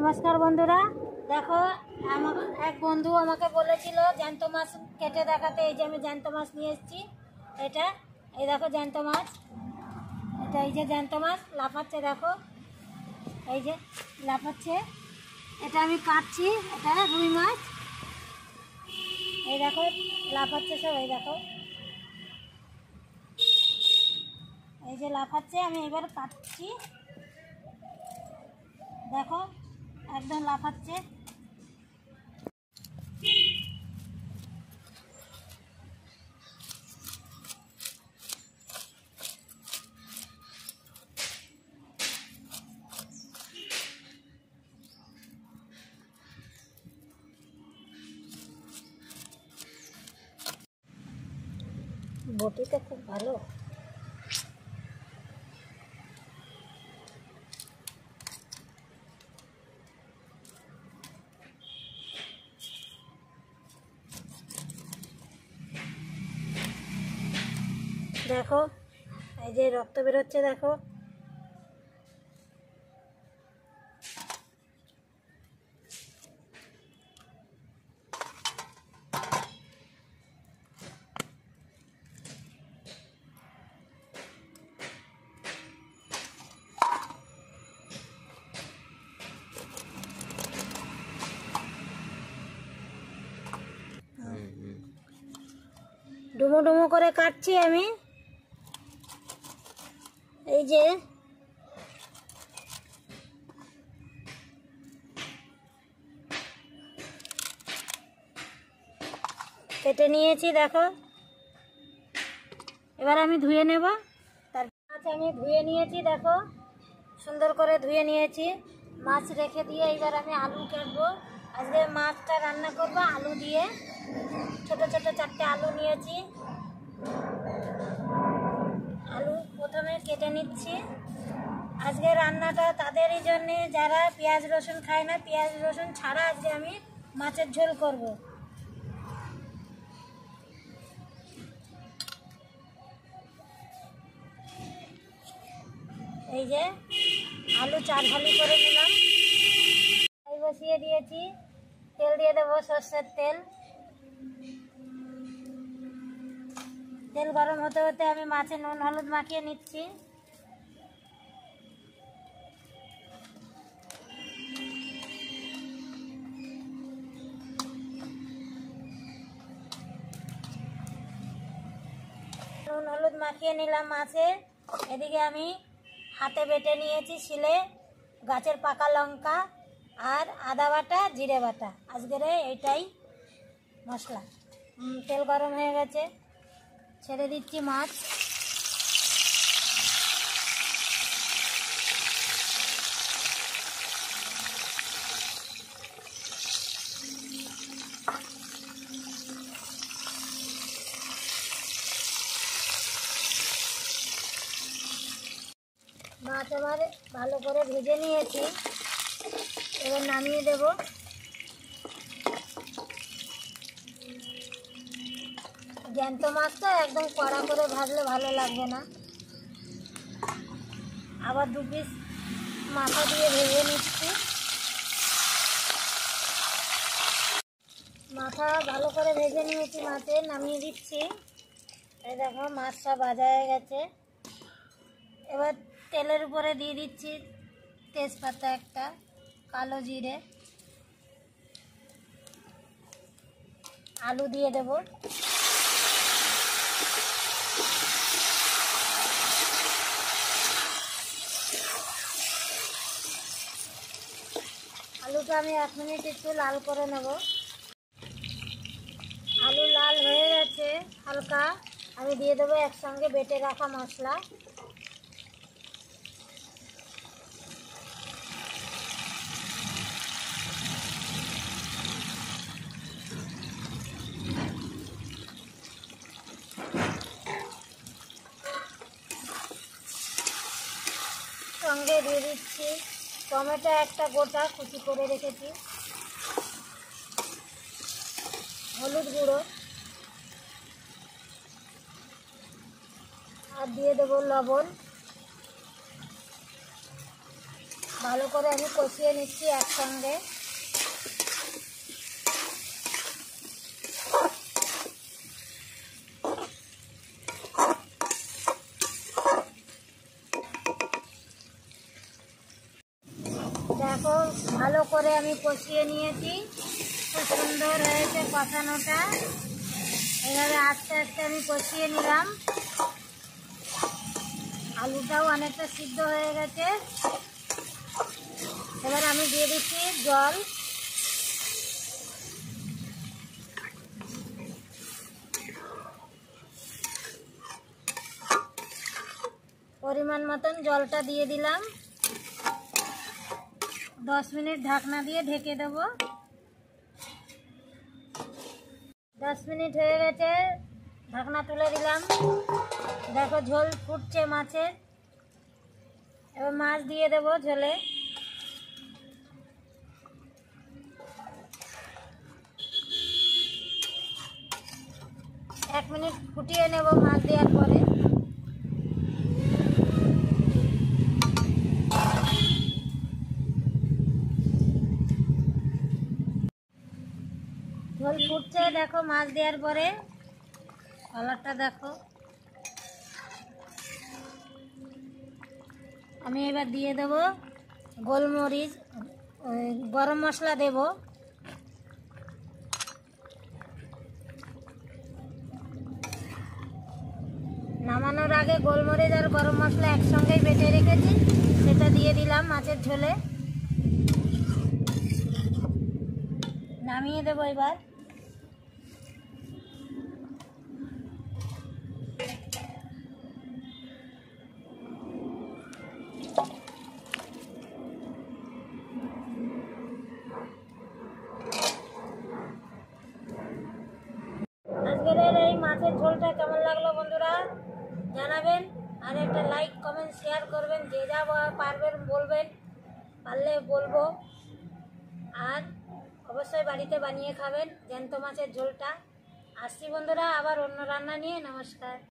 नमस्कार बंधुरा देखो एक बंधु আমাকে বলেছিল জ্যান্ত মাছ কেটে দেখাতে। এই যে আমি জ্যান্ত মাছ নিয়ে এসেছি। এটা এই দেখো জ্যান্ত মাছ, এটা এই যে জ্যান্ত মাছ লাফাচ্ছে, দেখো এই যে লাফাচ্ছে। এটা আমি কাটছি, এটা রুই মাছ। এই দেখো লাফাচ্ছে সব, এই দেখো এই যে লাফাচ্ছে। আমি এবার কাটছি, দেখো একদম লাফাচ্ছে। বটিটা খুব ভালো। দেখো এই যে রক্ত বেরোচ্ছে, দেখো ডুমো ডুমো করে কাটছি আমি। এই যে কেটে নিয়েছি, দেখো এবার আমি ধুয়ে নেব। তার মাছ আমি ধুয়ে নিয়েছি, দেখো সুন্দর করে ধুয়ে নিয়েছি। মাছ রেখে দিয়ে এবার আমি আলু কাটবো। আজকে মাছটা রান্না করবো আলু দিয়ে। ছোট ছোট 4টে আলু নিয়েছি। আলু প্রথমে কেটে নিচ্ছি। আজকে রান্নাটা তাদেরই জন্যে যারা পেঁয়াজ রসুন খায় না, পেঁয়াজ রসুন ছাড়া আজকে আমি মাছের ঝোল করব। এই যে আলু 4 ফালি করে নিলাম। বসিয়ে দিয়েছি, তেল দিয়ে দেবো, সর্ষের তেল। তেল গরম হতে হতে আমি মাছে নুন হলুদ মাখিয়ে নিচ্ছি। নুন হলুদ মাখিয়ে নিলাম মাছে। এদিকে আমি হাতে বেটে নিয়েছি শিলে গাছের পাকা লঙ্কা আর আদা বাটা, জিরে বাটা। আজকের এইটাই মশলা। তেল গরম হয়ে গেছে, ছেড়ে দিচ্ছি মাছ। মাছ আমার ভালো করে ভেজে নিয়েছি, এবার নামিয়ে দেব। জ্যান্ত মাছ তো একদম কড়া করে ভাজলে ভালো লাগবে না। আবার 2 পিস মাথা দিয়ে ভেজে নিচ্ছি। মাথা ভালো করে ভেজে নিয়েছি, মাছে নামিয়ে দিচ্ছি। এই দেখো মাছ সব ভাজা হয়ে গেছে। এবার তেলের উপরে দিয়ে দিচ্ছি তেজপাতা একটা, কালো জিরে, আলু দিয়ে দেব। আলুটা আমি 1 মিনিট একটু লাল করে নেব। আলু লাল হয়ে গেছে হালকা, আমি দিয়ে দেবো একসঙ্গে বেটে রাখা মশলা। সঙ্গে দিয়ে দিচ্ছি টমেটো একটা গোটা কুচি করে রেখেছি, হলুদ গুঁড়ো, আর দিয়ে দেবো লবণ। ভালো করে আমি কষিয়ে নিচ্ছি একসঙ্গে। দেখো ভালো করে আমি কষিয়ে নিয়েছি, খুব সুন্দর হয়েছে কষানোটা। এভাবে আস্তে আস্তে আমি কষিয়ে নিলাম। আলুটাও অনেকটা সিদ্ধ হয়ে গেছে। এবার আমি দিয়ে দিচ্ছি জল। পরিমাণ মতন জলটা দিয়ে দিলাম। 10 মিনিট ঢাকনা দিয়ে ঢেকে দেব। 10 মিনিট হয়ে গেছে, ঢাকনা তুলে দিলাম। দেখো ঝোল ফুটছে মাছের। এবার মাছ দিয়ে দেবো ঝোলে। এক মিনিট ফুটিয়ে নেব মাছ দেওয়ার পরে। ঝোল ফুটছে দেখো মাছ দেওয়ার পরে, কালারটা দেখো। আমি এবার দিয়ে দেব গোলমরিচ, গরম মশলা দেব। নামানোর আগে গোলমরিচ আর গরম মশলা একসঙ্গেই বেটে রেখেছি, সেটা দিয়ে দিলাম মাছের ঝোলে। নামিয়ে দেবো এবার। আজকের এই মাছের ঝোলটা কেমন লাগলো বন্ধুরা জানাবেন, আর একটা লাইক কমেন্ট শেয়ার করবেন। যে যা পারবেন বলবেন, পারলে বলবো। আর অবশ্যই বাড়িতে বানিয়ে খাবেন জ্যান্ত মাছের ঝোলটা। আসছি বন্ধুরা আবার অন্য রান্না নিয়ে। নমস্কার।